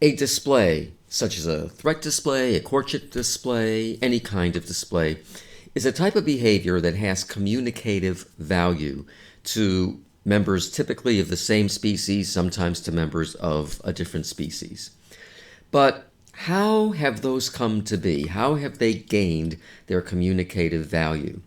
A display, such as a threat display, a courtship display, any kind of display, is a type of behavior that has communicative value to members typically of the same species, sometimes to members of a different species. But how have those come to be? How have they gained their communicative value?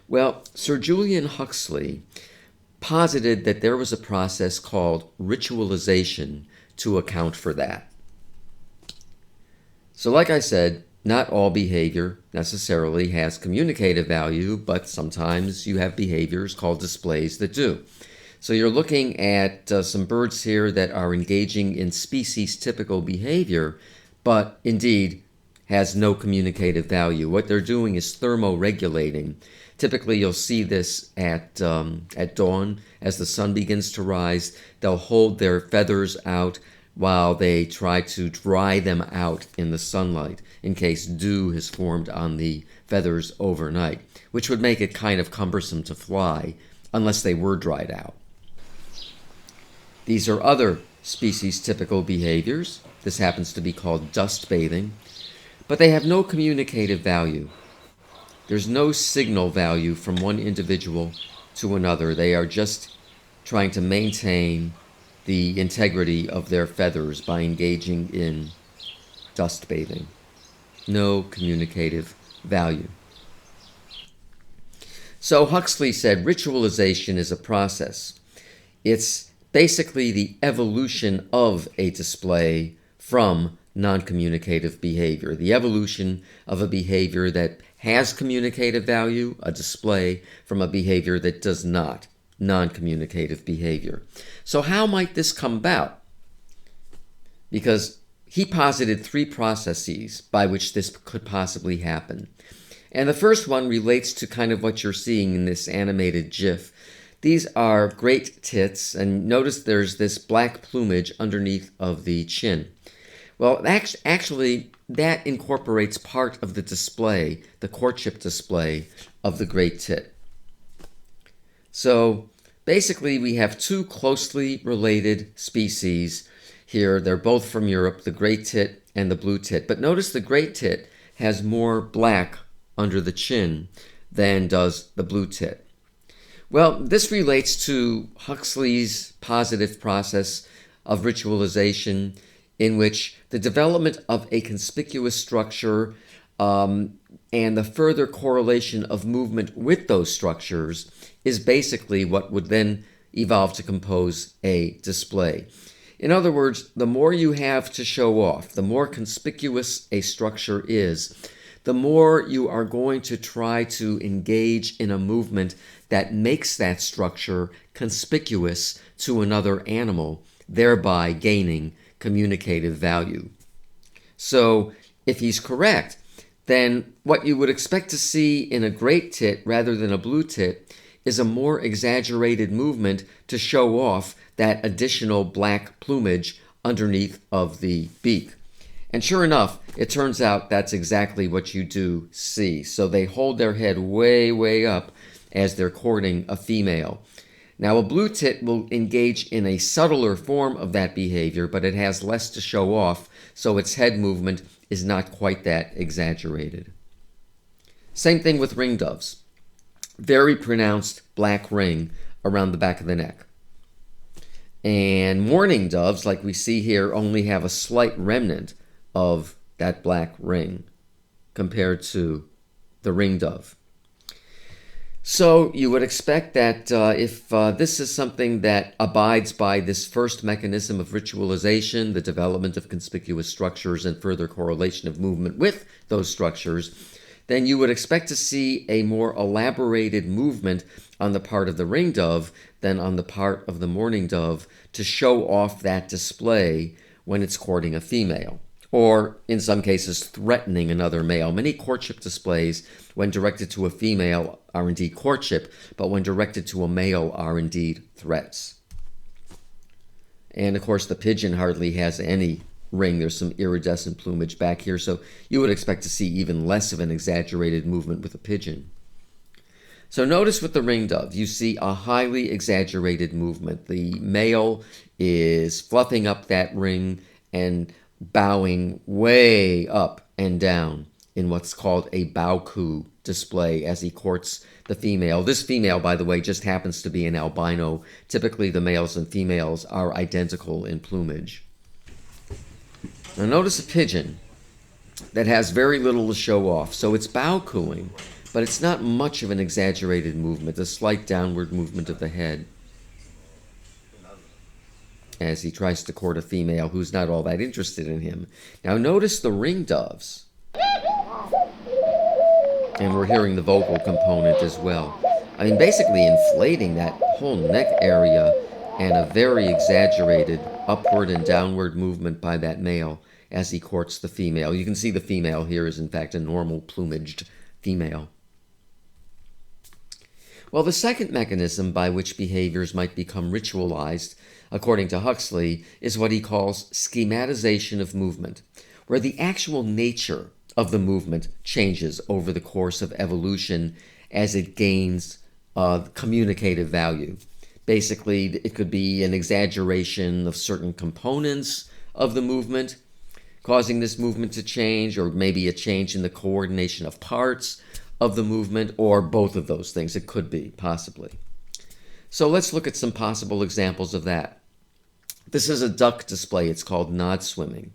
Well, Sir Julian Huxley posited that there was a process called ritualization to account for that. So like I said, not all behavior necessarily has communicative value, but sometimes you have behaviors called displays that do. So you're looking at some birds here that are engaging in species-typical behavior, but indeed has no communicative value. What they're doing is thermoregulating. Typically, you'll see this at dawn as the sun begins to rise. They'll hold their feathers out while they try to dry them out in the sunlight in case dew has formed on the feathers overnight, which would make it kind of cumbersome to fly unless they were dried out. These are other species-typical behaviors. This happens to be called dust bathing, but they have no communicative value. There's no signal value from one individual to another. They are just trying to maintain the integrity of their feathers by engaging in dust bathing. No communicative value. So Huxley said ritualization is a process. It's basically the evolution of a display from non-communicative behavior, the evolution of a behavior that has communicative value, a display, from a behavior that does not, non-communicative behavior. So how might this come about? Because he posited three processes by which this could possibly happen. And the first one relates to kind of what you're seeing in this animated GIF. These are great tits, and notice there's this black plumage underneath of the chin. Well, actually, that incorporates part of the display, the courtship display of the great tit. So basically, we have two closely related species here. They're both from Europe, the great tit and the blue tit. But notice the great tit has more black under the chin than does the blue tit. Well, this relates to Huxley's positive process of ritualization, in which the development of a conspicuous structure and the further correlation of movement with those structures is basically what would then evolve to compose a display. In other words, the more you have to show off, the more conspicuous a structure is, the more you are going to try to engage in a movement that makes that structure conspicuous to another animal, thereby gaining communicative value. So if he's correct, then what you would expect to see in a great tit rather than a blue tit is a more exaggerated movement to show off that additional black plumage underneath of the beak. And sure enough, it turns out that's exactly what you do see. So they hold their head way, way up as they're courting a female. Now, a blue tit will engage in a subtler form of that behavior, but it has less to show off, so its head movement is not quite that exaggerated. Same thing with ringdoves. Very pronounced black ring around the back of the neck. And mourning doves, like we see here, only have a slight remnant of that black ring compared to the ringdove. So you would expect that if this is something that abides by this first mechanism of ritualization, the development of conspicuous structures and further correlation of movement with those structures, then you would expect to see a more elaborated movement on the part of the ringdove than on the part of the mourning dove to show off that display when it's courting a female, or in some cases threatening another male. Many courtship displays, when directed to a female, are indeed courtship, but when directed to a male are indeed threats. And of course the pigeon hardly has any ring. There's some iridescent plumage back here, so you would expect to see even less of an exaggerated movement with a pigeon. So notice with the ringdove, you see a highly exaggerated movement. The male is fluffing up that ring and bowing way up and down in what's called a Baoku display as he courts the female. This female, by the way, just happens to be an albino. Typically, the males and females are identical in plumage. Now, notice a pigeon that has very little to show off. So it's Baokuing, but it's not much of an exaggerated movement, a slight downward movement of the head as he tries to court a female who's not all that interested in him. Now notice the ring doves. And we're hearing the vocal component as well. I mean, basically inflating that whole neck area and a very exaggerated upward and downward movement by that male as he courts the female. You can see the female here is in fact a normal plumaged female. Well, the second mechanism by which behaviors might become ritualized, according to Huxley, is what he calls schematization of movement, where the actual nature of the movement changes over the course of evolution as it gains communicative value. Basically, it could be an exaggeration of certain components of the movement, causing this movement to change, or maybe a change in the coordination of parts of the movement, or both of those things. It could be, possibly. So let's look at some possible examples of that. This is a duck display. It's called nod swimming.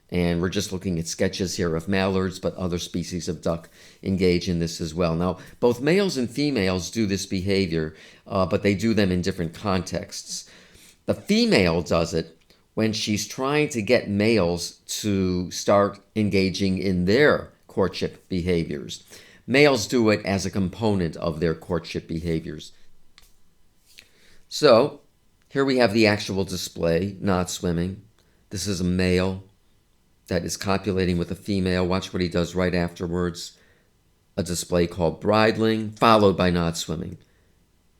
And we're just looking at sketches here of mallards, but other species of duck engage in this as well. Now, both males and females do this behavior, but they do them in different contexts. The female does it when she's trying to get males to start engaging in their courtship behaviors. Males do it as a component of their courtship behaviors. So, here we have the actual display, nod swimming. This is a male that is copulating with a female. Watch what he does right afterwards. A display called bridling, followed by nod swimming.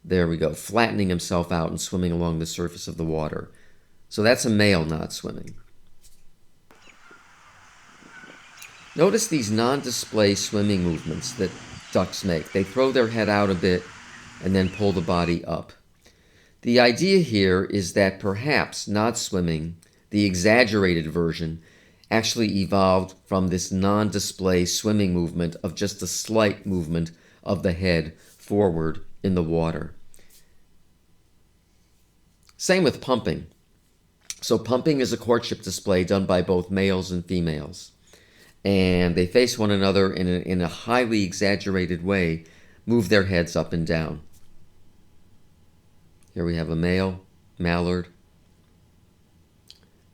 There we go, flattening himself out and swimming along the surface of the water. So that's a male nod swimming. Notice these non-display swimming movements that ducks make. They throw their head out a bit and then pull the body up. The idea here is that perhaps nod swimming, the exaggerated version, actually evolved from this non-display swimming movement of just a slight movement of the head forward in the water. Same with pumping. So pumping is a courtship display done by both males and females. And they face one another in a highly exaggerated way, move their heads up and down. Here we have a male, mallard.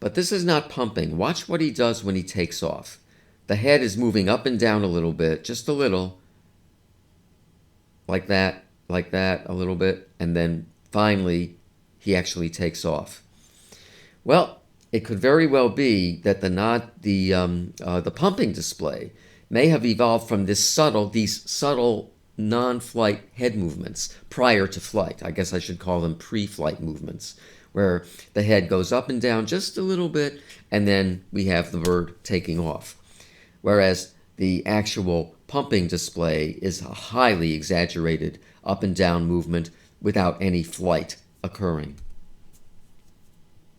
But this is not pumping. Watch what he does when he takes off. The head is moving up and down a little bit, just a little. Like that, a little bit. And then finally, he actually takes off. Well, it could very well be that the pumping display may have evolved from these subtle non-flight head movements prior to flight. I guess I should call them pre-flight movements, where the head goes up and down just a little bit, and then we have the bird taking off. Whereas the actual pumping display is a highly exaggerated up and down movement without any flight occurring.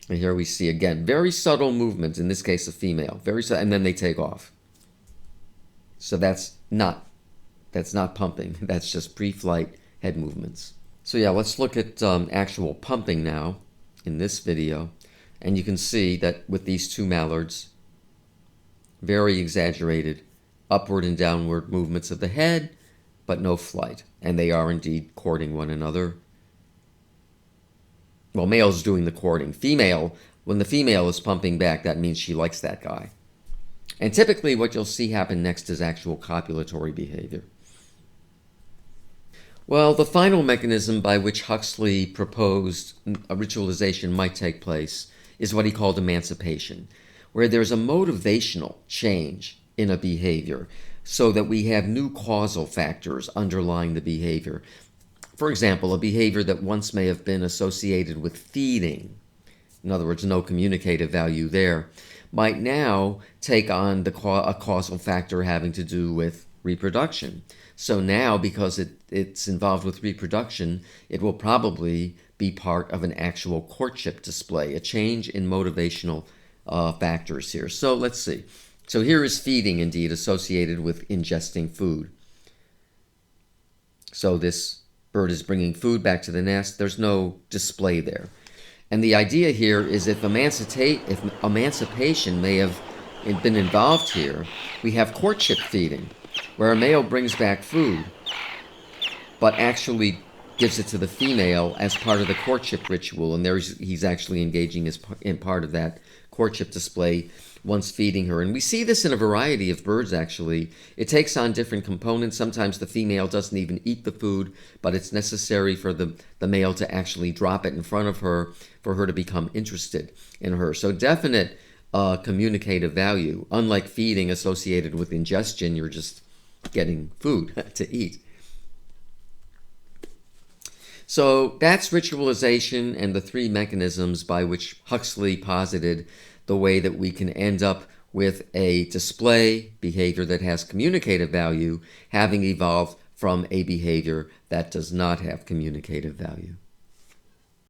And here we see, again, very subtle movements, in this case a female, and then they take off. So that's not pumping, that's just pre-flight head movements. So yeah, let's look at actual pumping now in this video. And you can see that with these two mallards, very exaggerated upward and downward movements of the head, but no flight. And they are indeed courting one another. Well, male's doing the courting. Female, when the female is pumping back, that means she likes that guy. And typically what you'll see happen next is actual copulatory behavior. Well, the final mechanism by which Huxley proposed a ritualization might take place is what he called emancipation, where there's a motivational change in a behavior so that we have new causal factors underlying the behavior. For example, a behavior that once may have been associated with feeding, in other words, no communicative value there, might now take on a causal factor having to do with reproduction. So now, because it's involved with reproduction, it will probably be part of an actual courtship display, a change in motivational factors here. So let's see. So here is feeding indeed associated with ingesting food. So this bird is bringing food back to the nest. There's no display there. And the idea here is if emancipation may have been involved here, we have courtship feeding, where a male brings back food, but actually gives it to the female as part of the courtship ritual. And he's actually engaging in part of that courtship display once feeding her. And we see this in a variety of birds, actually. It takes on different components. Sometimes the female doesn't even eat the food, but it's necessary for the male to actually drop it in front of her for her to become interested in her. So definite communicative value. Unlike feeding associated with ingestion, you're just getting food to eat. So that's ritualization and the three mechanisms by which Huxley posited the way that we can end up with a display behavior that has communicative value, having evolved from a behavior that does not have communicative value.